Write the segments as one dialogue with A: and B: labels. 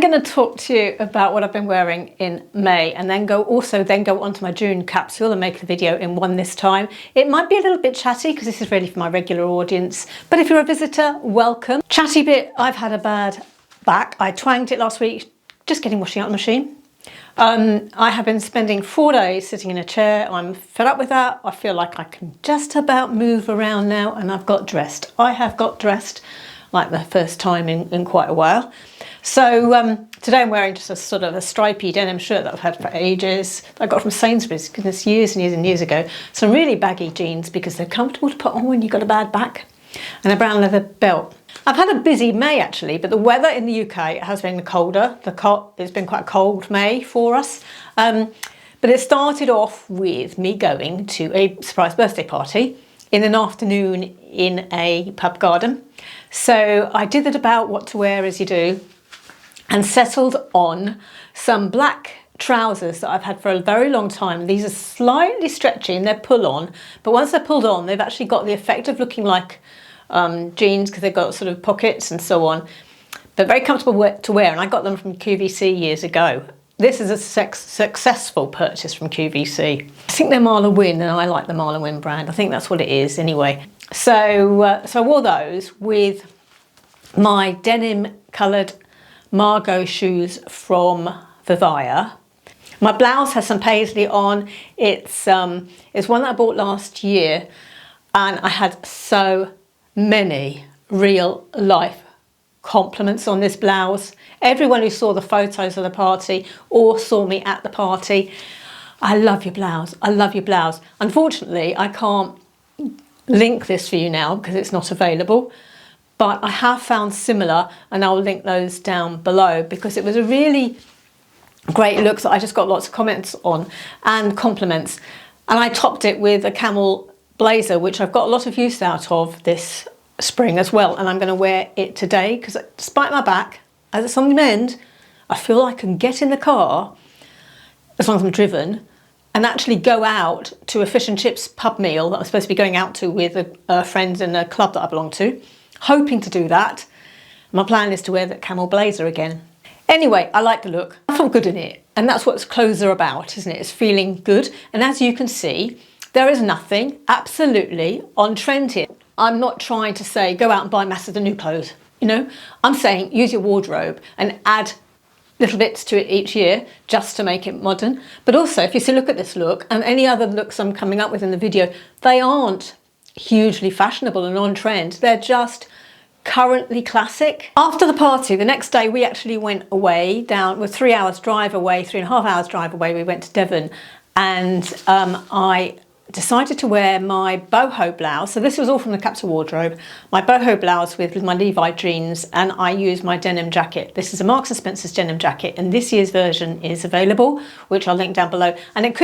A: I'm going to talk to you about what I've been wearing in May, and then go onto my June capsule and make a video in one this time. It might be a little bit chatty because this is really for my regular audience, but if you're a visitor, welcome. Chatty bit, I've had a bad back. I twanged it last week, just getting washing out the machine. I have been spending 4 days sitting in a chair. I'm fed up with that. I feel like I can just about move around now, and I've got dressed. I have got dressed like the first time in quite a while. So today I'm wearing just a sort of a stripy denim shirt that I've had for ages. I got from Sainsbury's, goodness, years and years and years ago. Some really baggy jeans because they're comfortable to put on when you've got a bad back, and a brown leather belt. I've had a busy May actually, but the weather in the UK has been colder. It's been quite a cold May for us. But it started off with me going to a surprise birthday party in an afternoon in a pub garden. So I dithered about what to wear as you do, and settled on some black trousers that I've had for a very long time. These are slightly stretchy and they're pull on, but once they're pulled on, they've actually got the effect of looking like jeans because they've got sort of pockets and so on, but very comfortable to wear. And I got them from QVC years ago. This is a successful purchase from QVC. I think they're Marla Wynn, and I like the Marla Wynn brand. I think that's what it is anyway. So I wore those with my denim coloured Margot shoes from Vivaya. My blouse has some paisley on. It's one that I bought last year, and I had so many real life compliments on this blouse. Everyone who saw the photos of the party or saw me at the party, I love your blouse, I love your blouse. Unfortunately, I can't link this for you now because it's not available, but I have found similar, and I'll link those down below because it was a really great look that I just got lots of comments on and compliments. And I topped it with a camel blazer, which I've got a lot of use out of this spring as well, and I'm going to wear it today because despite my back, as it's on the mend, I feel I can get in the car as long as I'm driven and actually go out to a fish and chips pub meal that I'm supposed to be going out to with friends in a club that I belong to, hoping to do that. My plan is to wear that camel blazer again. Anyway, I like the look. I feel good in it, and that's what clothes are about, isn't it? It's feeling good. And as you can see, there is nothing absolutely on trend here. I'm not trying to say go out and buy masses of new clothes, you know. I'm saying use your wardrobe and add little bits to it each year just to make it modern. But also, if you see, look at this look and any other looks I'm coming up with in the video, they aren't hugely fashionable and on trend. They're just currently classic. After the party, the next day we actually went away down, with 3 hours drive away, 3.5 hours drive away, we went to Devon, and I decided to wear my boho blouse. So this was all from the Capsule wardrobe. My boho blouse with my Levi jeans, and I used my denim jacket. This is a Marks & Spencer's denim jacket, and this year's version is available, which I'll link down below. And it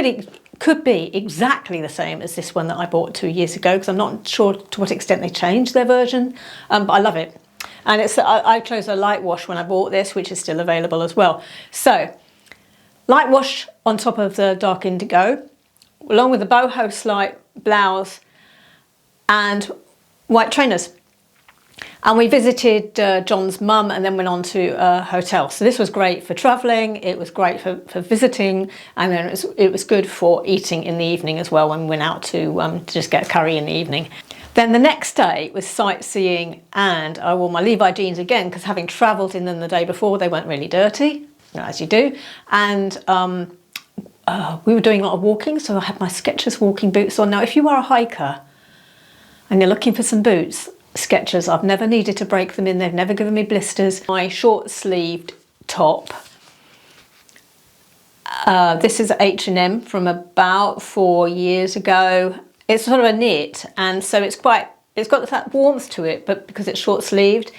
A: could be exactly the same as this one that I bought 2 years ago, because I'm not sure to what extent they changed their version, but I love it. And I chose a light wash when I bought this, which is still available as well. So light wash on top of the dark indigo, along with the boho slight blouse and white trainers. And we visited John's mum and then went on to a hotel. So this was great for travelling, it was great for visiting, and then it was good for eating in the evening as well when we went out to just get a curry in the evening. Then the next day was sightseeing, and I wore my Levi jeans again because having travelled in them the day before, they weren't really dirty, as you do. And we were doing a lot of walking, so I had my Skechers walking boots on. Now, if you are a hiker and you're looking for some boots, Skechers, I've never needed to break them in. They've never given me blisters. My short-sleeved top. This is H&M from about 4 years ago. It's sort of a knit, and so it's got that warmth to it, but because it's short-sleeved,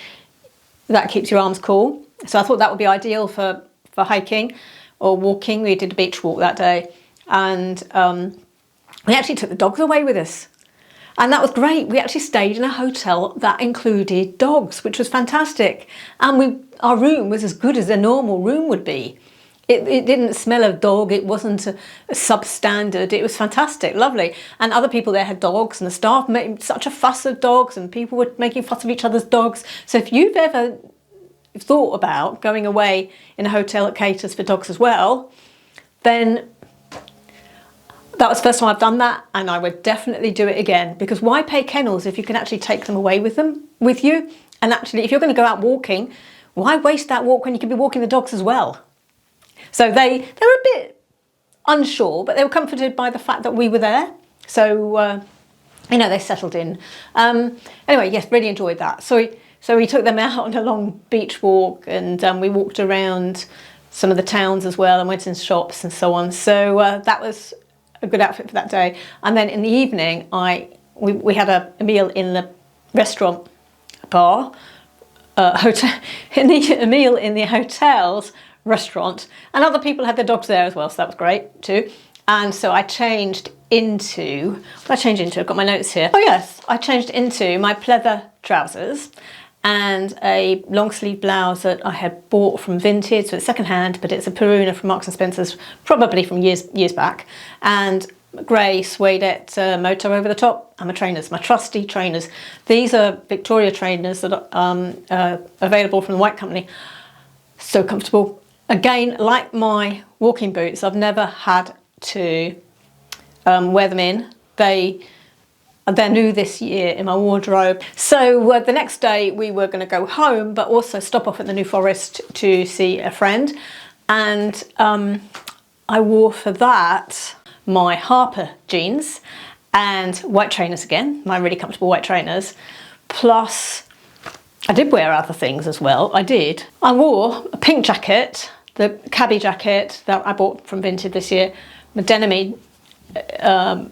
A: that keeps your arms cool. So I thought that would be ideal for hiking or walking. We did a beach walk that day, and we actually took the dogs away with us, and that was great. We actually stayed in a hotel that included dogs, which was fantastic, and our room was as good as a normal room would be. It didn't smell of dog, it wasn't a substandard, it was fantastic, lovely. And other people there had dogs, and the staff made such a fuss of dogs, and people were making fuss of each other's dogs. So if you've ever thought about going away in a hotel that caters for dogs as well, then that was the first time I've done that, and I would definitely do it again, because why pay kennels if you can actually take them away with you? And actually, if you're going to go out walking, why waste that walk when you could be walking the dogs as well? So they were a bit unsure, but they were comforted by the fact that we were there. So, you know, they settled in. Anyway, yes, really enjoyed that. So we took them out on a long beach walk, and we walked around some of the towns as well and went in shops and so on. So that was a good outfit for that day. And then in the evening, we had a meal in the restaurant bar, hotel, a meal in the hotel's restaurant, and other people had their dogs there as well, so that was great too. And so I changed into, what did I change into? I've got my notes here. Oh yes, I changed into my pleather trousers and a long sleeve blouse that I had bought from Vinted, so it's second hand, but it's a Peruna from Marks and Spencer's, probably from years back, and grey suedette moto over the top, and my trainers, my trusty trainers. These are Victoria trainers that are available from the White Company. So comfortable. Again, like my walking boots, I've never had to wear them in. They're new this year in my wardrobe. So the next day we were going to go home, but also stop off at the New Forest to see a friend. And I wore for that my Harper jeans and white trainers again, my really comfortable white trainers. Plus, I did wear other things as well. I wore a pink jacket, the cabbie jacket that I bought from Vinted this year, my denim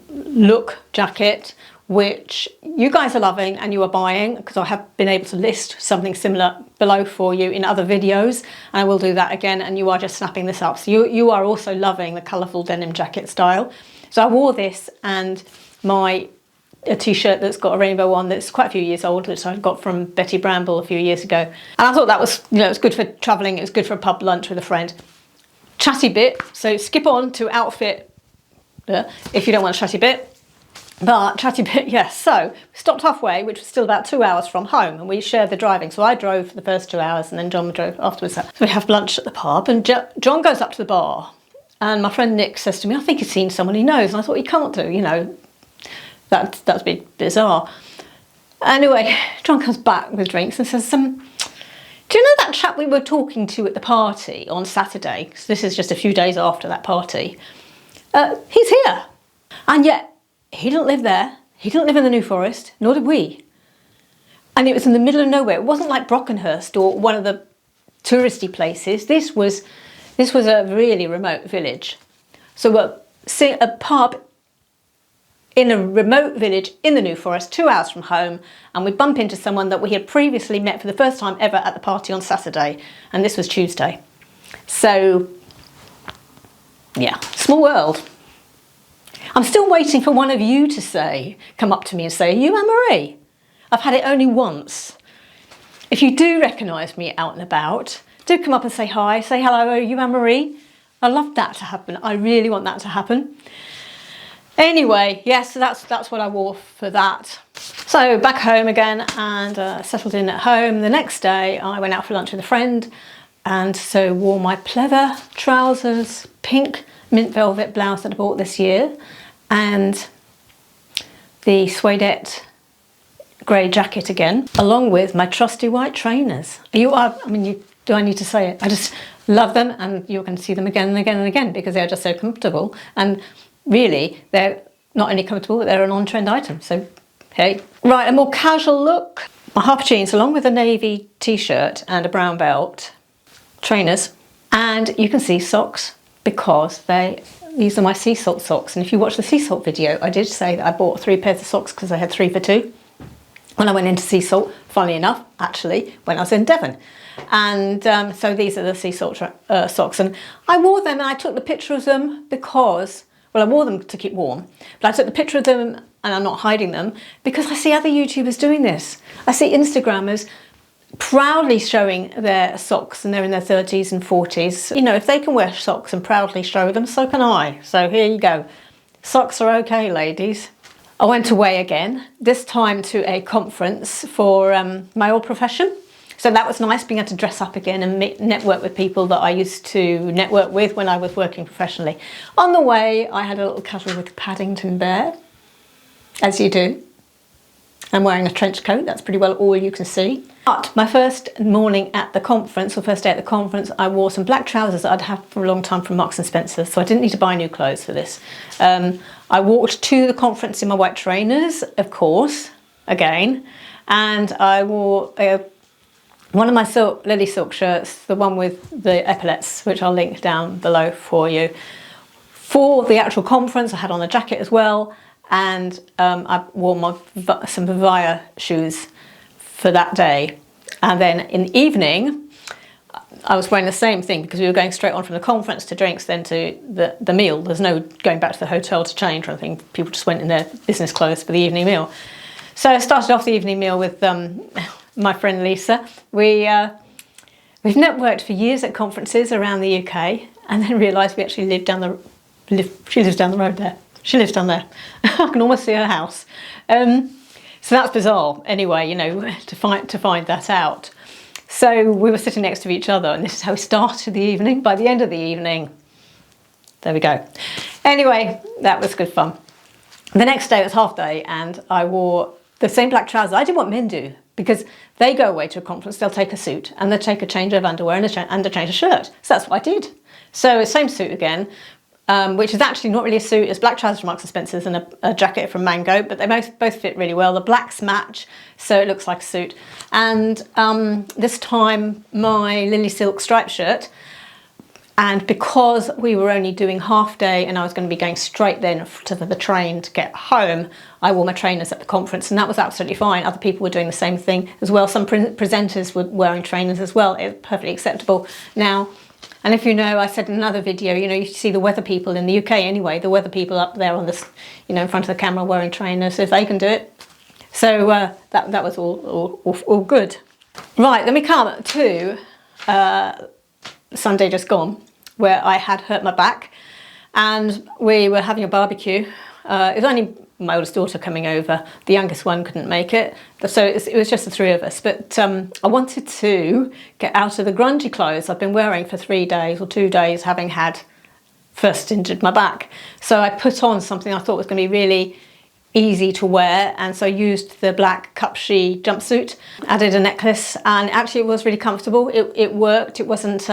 A: look jacket, which you guys are loving and you are buying, because I have been able to list something similar below for you in other videos, and I will do that again, and you are just snapping this up. So you are also loving the colourful denim jacket style. So I wore this and a t-shirt that's got a rainbow on that's quite a few years old, which I got from Betty Bramble a few years ago. And I thought that was, you know, it's good for travelling, it was good for a pub lunch with a friend. Chatty bit, so skip on to outfit if you don't want a chatty bit. But chatty bit, yes. So we stopped halfway, which was still about 2 hours from home, and we shared the driving. So I drove for the first 2 hours and then John drove afterwards. So we have lunch at the pub, and John goes up to the bar, and my friend Nick says to me, I think he's seen someone he knows. And I thought, he can't do, you know, that's a bit bizarre. Anyway, John comes back with drinks and says, do you know that chap we were talking to at the party on Saturday? Because this is just a few days after that party. He's here. And yet, he didn't live there. He didn't live in the New Forest, nor did we. And it was in the middle of nowhere. It wasn't like Brockenhurst or one of the touristy places. This was a really remote village. So a pub in a remote village in the New Forest, 2 hours from home, and we bump into someone that we had previously met for the first time ever at the party on Saturday, and this was Tuesday. So, yeah, small world. I'm still waiting for one of you to come up to me and say, are you Anne-Marie? I've had it only once. If you do recognise me out and about, do come up and say hi, say hello, are you Anne-Marie? I love that to happen. I really want that to happen. Anyway, yes, so that's what I wore for that. So back home again and settled in at home. The next day I went out for lunch with a friend, and so wore my pleather trousers, pink mint velvet blouse that I bought this year, and the suedette grey jacket again, along with my trusty white trainers. Do I need to say it? I just love them, and you're going to see them again and again and again because they're just so comfortable. And really, they're not only comfortable, but they're an on-trend item. So, hey. Right, a more casual look. My Harper jeans, along with a navy t-shirt and a brown belt, trainers, and you can see socks because these are my Seasalt socks. And if you watch the Seasalt video, I did say that I bought 3 pairs of socks because I had 3 for 2 when I went into Seasalt, funnily enough, actually, when I was in Devon. And so these are the Seasalt socks, and I wore them and I took the picture of them because, well, I wore them to keep warm, but I took the picture of them and I'm not hiding them because I see other YouTubers doing this. I see Instagrammers proudly showing their socks, and they're in their 30s and 40s. You know, if they can wear socks and proudly show them, so can I. So here you go. Socks are okay, ladies. I went away again, this time to a conference for my old profession. So that was nice, being able to dress up again and network with people that I used to network with when I was working professionally. On the way, I had a little casual with Paddington there, as you do. I'm wearing a trench coat, that's pretty well all you can see. But my first morning at the conference, or first day at the conference, I wore some black trousers that I'd had for a long time from Marks and Spencer, so I didn't need to buy new clothes for this. I walked to the conference in my white trainers, of course, again, and I wore one of my lily silk shirts, the one with the epaulets, which I'll link down below for you. For the actual conference, I had on a jacket as well, and I wore some Via shoes for that day. And then in the evening, I was wearing the same thing because we were going straight on from the conference to drinks, then to the meal. There's no going back to the hotel to change or anything. People just went in their business clothes for the evening meal. So I started off the evening meal with my friend Lisa. We've networked for years at conferences around the UK, and then realised we actually lived down she lives down the road there. She lives down there. I can almost see her house. So that's bizarre anyway, you know, to find that out. So we were sitting next to each other, and this is how we started the evening. By the end of the evening, there we go. Anyway, that was good fun. The next day, it was half day, and I wore the same black trousers. I did what men do, because they go away to a conference, they'll take a suit, and they'll take a change of underwear and a change of shirt. So that's what I did. So same suit again, which is actually not really a suit. It's black trousers from Marks and Spencer's and a jacket from Mango, but they both fit really well. The blacks match, so it looks like a suit. And this time, my lily silk striped shirt, and because we were only doing half day and I was going to be going straight then to the train to get home, I wore my trainers at the conference, and that was absolutely fine. Other people were doing the same thing as well. Some presenters were wearing trainers as well. It was perfectly acceptable. Now, and if you know, I said in another video, you know, you see the weather people in the UK anyway, the weather people up there on this, you know, in front of the camera wearing trainers, so if they can do it. So that was all good. Right, then we come to Sunday just gone, where I had hurt my back, and we were having a barbecue. It was only my oldest daughter coming over. The youngest one couldn't make it, so it was just the three of us. But I wanted to get out of the grungy clothes I've been wearing for 3 days or 2 days, having had first injured my back. So I put on something I thought was going to be really easy to wear, and so I used the black Cupshe jumpsuit, added a necklace, and actually it was really comfortable. It worked. It wasn't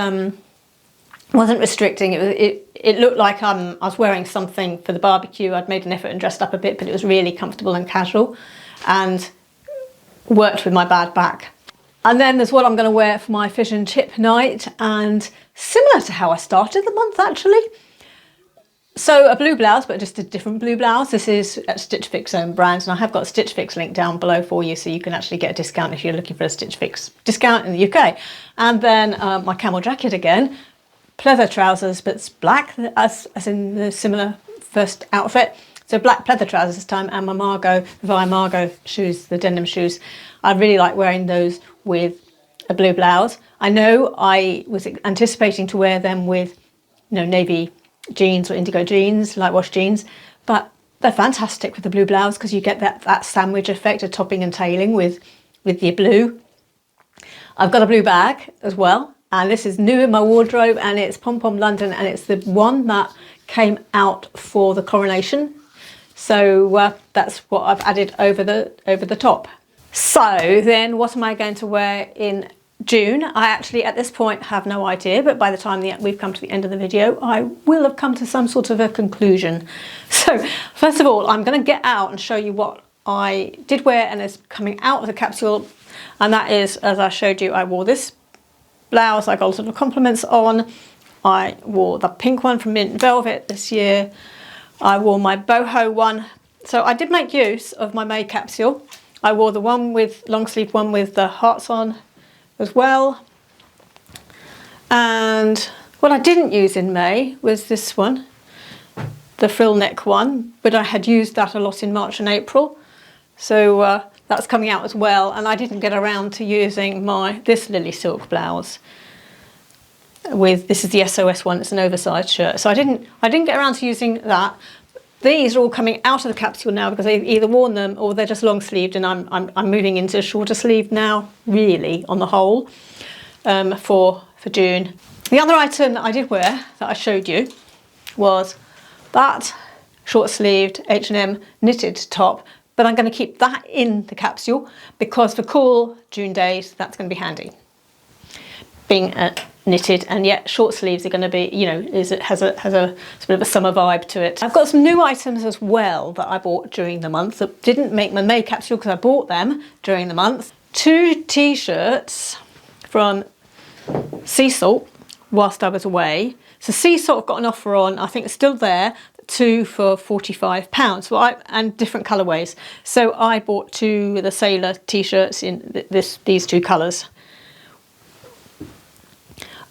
A: restricting. It looked like I was wearing something for the barbecue. I'd made an effort and dressed up a bit, but it was really comfortable and casual, and worked with my bad back. And then there's what I'm going to wear for my fish and chip night, and similar to how I started the month actually. So a blue blouse, but just a different blue blouse. This is at Stitch Fix own brand, and I have got a Stitch Fix link down below for you, so you can actually get a discount if you're looking for a Stitch Fix discount in the UK. And then my camel jacket again, pleather trousers, but it's black, as in the similar first outfit. So black pleather trousers this time, and my Via Margot shoes, the denim shoes. I really like wearing those with a blue blouse. I know I was anticipating to wear them with, you know, navy jeans or indigo jeans, light wash jeans, but they're fantastic with the blue blouse because you get that sandwich effect of topping and tailing with the blue. I've got a blue bag as well, and this is new in my wardrobe, and it's Pom Pom London, and it's the one that came out for the coronation. So that's what I've added over the top. So then what am I going to wear in June? I actually at this point have no idea, but by the time we've come to the end of the video, I will have come to some sort of a conclusion. So first of all, I'm going to get out and show you what I did wear and is coming out of the capsule, and that is, as I showed you, I wore this blouse I got a lot of compliments on. I wore the pink one from Mint Velvet this year. I wore my boho one. So I did make use of my May capsule. I wore the one with long sleeve one with the hearts on as well. And what I didn't use in May was this one, the frill neck one, but I had used that a lot in March and April. So that's coming out as well. And I didn't get around to using this lily silk blouse with, this is the SOS one, it's an oversized shirt. So I didn't get around to using that. These are all coming out of the capsule now because I've either worn them or they're just long sleeved, and I'm moving into shorter sleeve now, really, on the whole, for June. The other item that I did wear that I showed you was that short sleeved H&M knitted top, but I'm going to keep that in the capsule because for cool June days that's going to be handy. Being knitted, and yet short sleeves are going to be, you know, it has a sort of a summer vibe to it. I've got some new items as well that I bought during the month that didn't make my May capsule because I bought them during the month. 2 t-shirts from Seasalt whilst I was away. So Seasalt have got an offer on, I think it's still there, 2 for £45. So and different colourways. So I bought 2 of the sailor t-shirts in these 2 colours.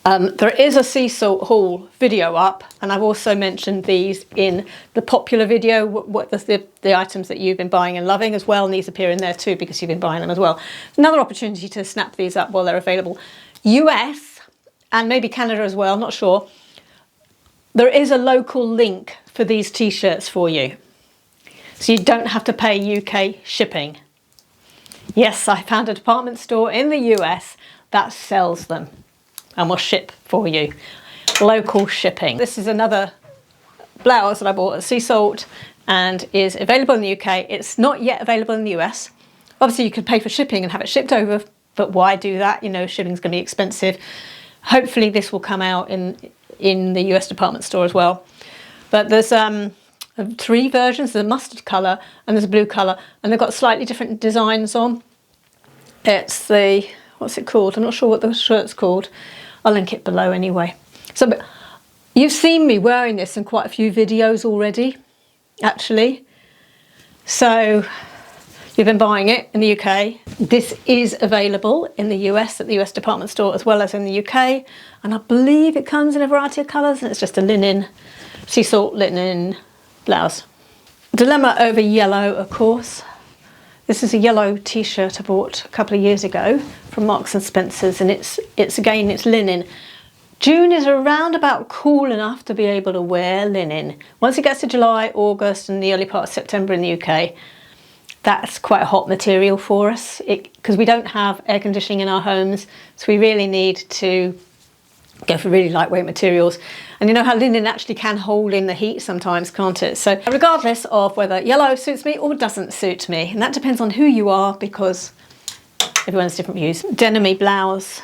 A: There is a Seasalt haul video up, and I've also mentioned these in the popular video, what the items that you've been buying and loving as well, and these appear in there too because you've been buying them as well. Another opportunity to snap these up while they're available. US and maybe Canada as well, not sure. There is a local link for these t-shirts for you, so you don't have to pay UK shipping. Yes, I found a department store in the US that sells them and will ship for you. Local shipping. This is another blouse that I bought at Seasalt and is available in the UK. It's not yet available in the US. Obviously you could pay for shipping and have it shipped over, but why do that? You know, shipping's going to be expensive. Hopefully this will come out in the US department store as well. But there's 3 versions. There's a mustard colour and there's a blue colour, and they've got slightly different designs on. It's the, what's it called? I'm not sure what the shirt's called. I'll link it below anyway. So you've seen me wearing this in quite a few videos already, actually. So you've been buying it in the UK. This is available in the US at the US department store as well as in the UK. And I believe it comes in a variety of colours, and it's just a linen, Seasalt linen blouse. Dilemma over yellow, of course. This is a yellow t-shirt I bought a couple of years ago from Marks and Spencer's, and it's linen. June is around about cool enough to be able to wear linen. Once it gets to July, August and the early part of September in the UK, that's quite a hot material for us because we don't have air conditioning in our homes, so we really need to go for really lightweight materials. And you know how linen actually can hold in the heat sometimes, can't it? So regardless of whether yellow suits me or doesn't suit me, and that depends on who you are because everyone has different views. Denim-y blouse.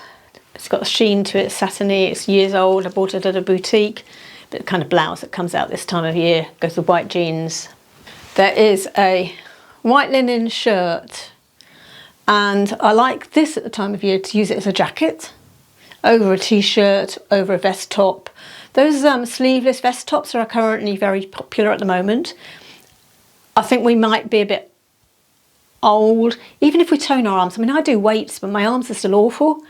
A: It's got a sheen to it, satiny. It's years old. I bought it at a boutique. The kind of blouse that comes out this time of year. Goes with white jeans. There is a white linen shirt, and I like this at the time of year to use it as a jacket over a t-shirt, over a vest top. Those sleeveless vest tops are currently very popular at the moment. I think we might be a bit old, even if we tone our arms. I mean, I do weights, but my arms are still awful.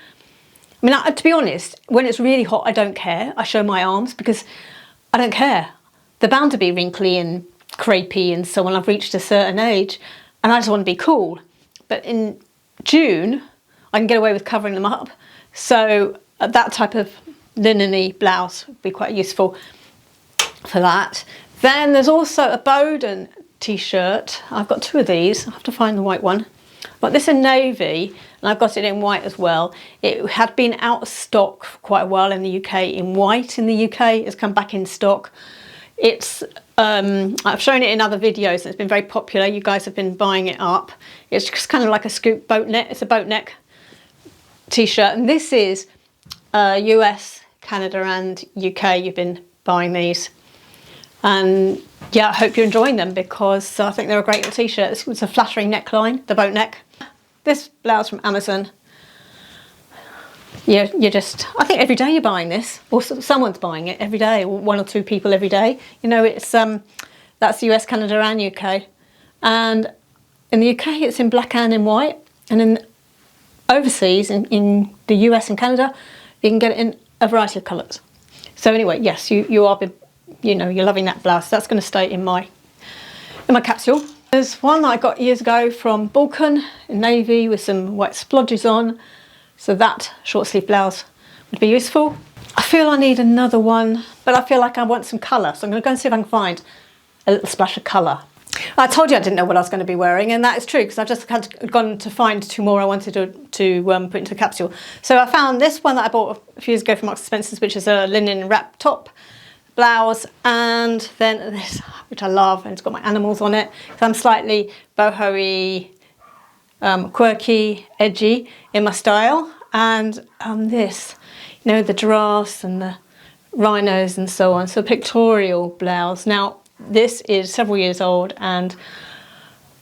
A: I mean, to be honest, when it's really hot, I don't care. I show my arms because I don't care. They're bound to be wrinkly and crepey and so on. I've reached a certain age and I just want to be cool. But in June, I can get away with covering them up. So that type of linen-y blouse would be quite useful for that. Then there's also a Boden t-shirt. I've got 2 of these. I have to find the white one. But this in navy, and I've got it in white as well. It had been out of stock for quite a while in the UK in white. In the UK, it's come back in stock. It's I've shown it in other videos. It's been very popular. You guys have been buying it up. It's just kind of like a scoop boat neck. It's a boat neck t-shirt, and this is US, Canada and UK. You've been buying these, and yeah, I hope you're enjoying them because I think they're a great little t-shirt. It's a flattering neckline, the boat neck. This blouse from Amazon. Yeah, you're just, I think every day you're buying this, or someone's buying it every day, or 1 or 2 people every day. You know, it's that's US, Canada and UK, and in the UK it's in black and in white, and in overseas in the US and Canada you can get it in a variety of colours. So anyway, yes, you are, you know, you're loving that blouse. That's going to stay in my capsule. There's one that I got years ago from Boden in navy with some white splodges on, so that short sleeve blouse would be useful. I feel I need another one, but I feel like I want some colour, so I'm going to go and see if I can find a little splash of colour. I told you I didn't know what I was going to be wearing, and that is true because I've just gone to find 2 more I wanted to put into the capsule. So I found this one that I bought a few years ago from Marks & Spencer's, which is a linen wrap top, blouse, and then this, which I love, and it's got my animals on it. So I'm slightly boho-y, quirky, edgy in my style, and this, you know, the giraffes and the rhinos and so on. So pictorial blouse. Now, this is several years old, and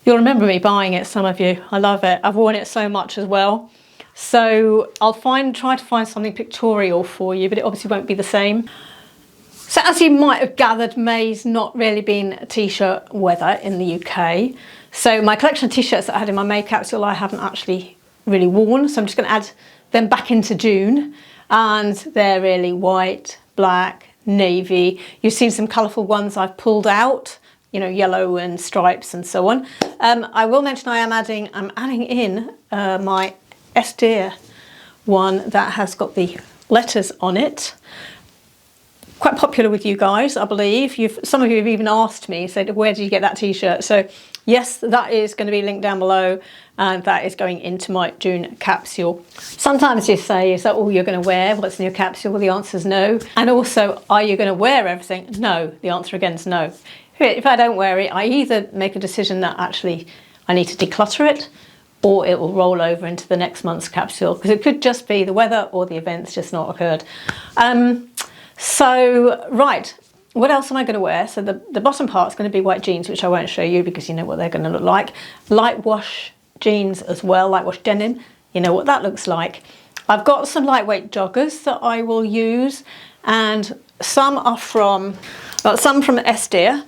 A: you'll remember me buying it, some of you. I love it. I've worn it so much as well. So I'll try to find something pictorial for you, but it obviously won't be the same. So as you might have gathered, May's not really been t-shirt weather in the UK. So my collection of t-shirts that I had in my May capsule, I haven't actually really worn. So I'm just going to add them back into June. And they're really white, black, navy. You've seen some colourful ones I've pulled out, you know, yellow and stripes and so on. I will mention I'm adding in my Esther one that has got the letters on it. Quite popular with you guys, I believe. Some of you have even asked me, said, where did you get that t-shirt? So yes, that is going to be linked down below, and that is going into my June capsule. Sometimes you say, is that all you're going to wear? What's in your capsule? Well, the answer is no. And also, are you going to wear everything? No. The answer again is no. If I don't wear it, I either make a decision that actually I need to declutter it, or it will roll over into the next month's capsule, because it could just be the weather or the event's just not occurred. So, right, what else am I going to wear? So the bottom part's going to be white jeans, which I won't show you because you know what they're going to look like. Light wash jeans as well, light wash denim, you know what that looks like. I've got some lightweight joggers that I will use, and some are from Esther.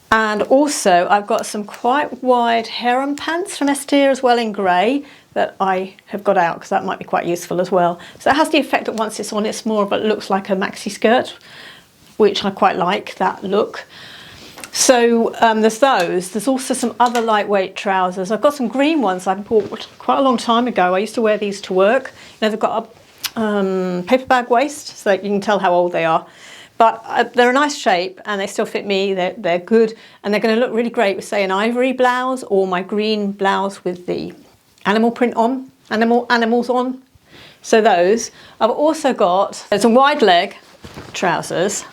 A: And also I've got some quite wide harem pants from Esther as well in grey that I have got out because that might be quite useful as well. So it has the effect that once it's on, it's more of it looks like a maxi skirt, which I quite like that look. So there's those. There's also some other lightweight trousers. I've got some green ones I bought quite a long time ago. I used to wear these to work. You know, they've got a paper bag waist, so you can tell how old they are. But they're a nice shape and they still fit me. They're good, and they're going to look really great with, say, an ivory blouse or my green blouse with the animal print on, animals on. So those. I've also got some wide leg trousers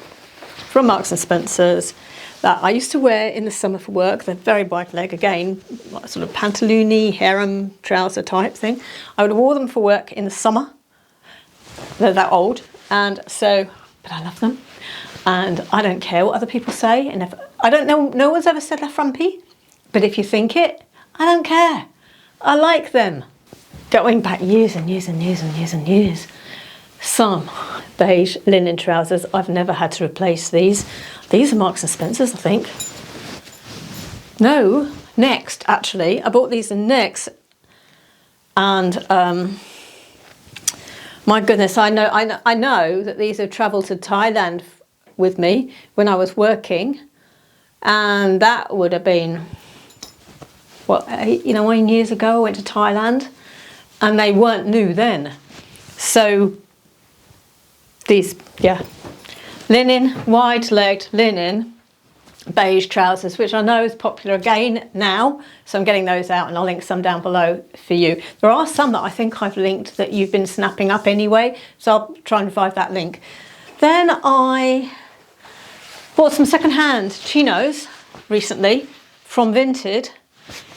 A: from Marks & Spencer's that I used to wear in the summer for work. They're very wide leg, again, like sort of pantaloony, harem trouser type thing. I would have worn them for work in the summer. They're that old, and so, but I love them. And I don't care what other people say. And if I don't know, no one's ever said they're frumpy, but if you think it, I don't care. I like them. Going back years and years and years and years and years. Some beige linen trousers. I've never had to replace these. These are Marks & Spencer's, I think. No, Next, actually. I bought these in Next. And my goodness, I know that these have travelled to Thailand with me when I was working, and that would have been, what, 8 years ago. I went to Thailand, and they weren't new then. So these, yeah, linen, wide-legged linen, beige trousers, which I know is popular again now, so I'm getting those out, and I'll link some down below for you. There are some that I think I've linked that you've been snapping up anyway, so I'll try and provide that link. Then I bought some second-hand chinos recently from Vinted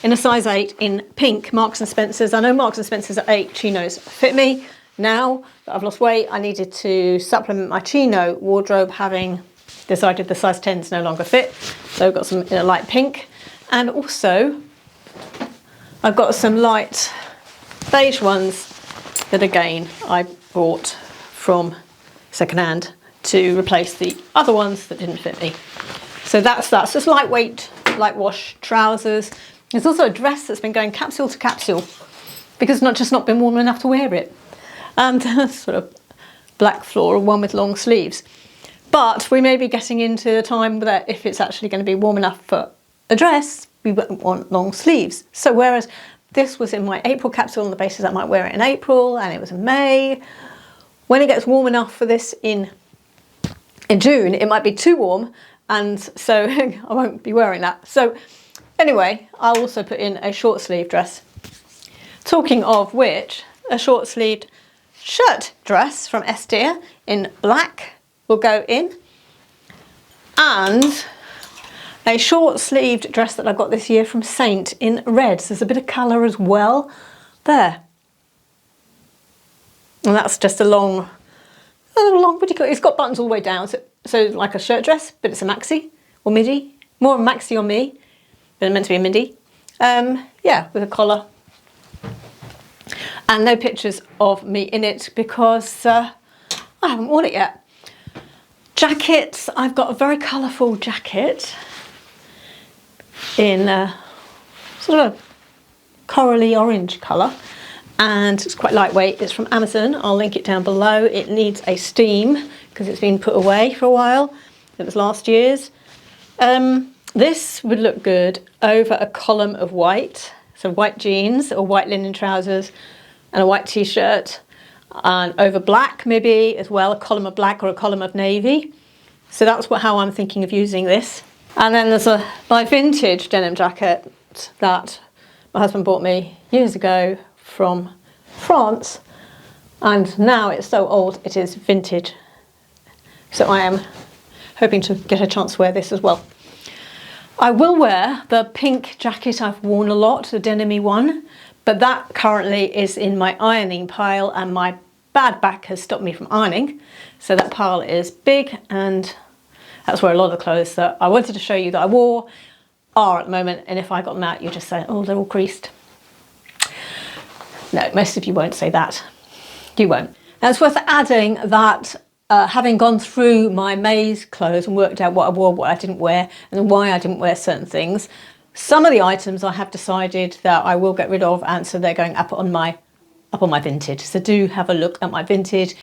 A: in a size 8 in pink, Marks & Spencer's. I know Marks & Spencer's at 8 chinos fit me. Now that I've lost weight, I needed to supplement my chino wardrobe, having decided the size 10 is no longer fit. So I've got some in a light pink, and also I've got some light beige ones that again I bought from secondhand to replace the other ones that didn't fit me. So that's just lightweight, light wash trousers. There's also a dress that's been going capsule to capsule because it's not been warm enough to wear it. And sort of black floral one with long sleeves. But we may be getting into a time that if it's actually going to be warm enough for a dress, we won't want long sleeves. So whereas this was in my April capsule on the basis I might wear it in April, and it was in May, when it gets warm enough for this in June, it might be too warm, and so I won't be wearing that. So anyway, I'll also put in a short sleeve dress. Talking of which, a short sleeved shirt dress from Estia in black will go in, and a short sleeved dress that I got this year from Saint in red. So there's a bit of colour as well there. And that's just a long, what do you call it? It's got buttons all the way down, so like a shirt dress, but it's a maxi or midi. More maxi on me than meant to be a midi. Yeah, with a collar. And no pictures of me in it because I haven't worn it yet. Jackets, I've got a very colourful jacket in sort of a corally orange colour, and it's quite lightweight. It's from Amazon. I'll link it down below. It needs a steam because it's been put away for a while. It was last year's. This would look good over a column of white, so white jeans or white linen trousers and a white t-shirt, and over black maybe as well, a column of black or a column of navy. So that's how I'm thinking of using this. And then there's my vintage denim jacket that my husband bought me years ago from France, and now it's so old it is vintage. So I am hoping to get a chance to wear this as well. I will wear the pink jacket I've worn a lot, the denim-y one, but that currently is in my ironing pile and my bad back has stopped me from ironing. So that pile is big, and that's where a lot of the clothes that I wanted to show you that I wore are at the moment. And if I got them out, you'd just say, oh, they're all creased. No, most of you won't say that. You won't. Now it's worth adding that having gone through my May's clothes and worked out what I wore, what I didn't wear, and why I didn't wear certain things, some of the items I have decided that I will get rid of, and so they're going up on my Vinted. So do have a look at my Vinted.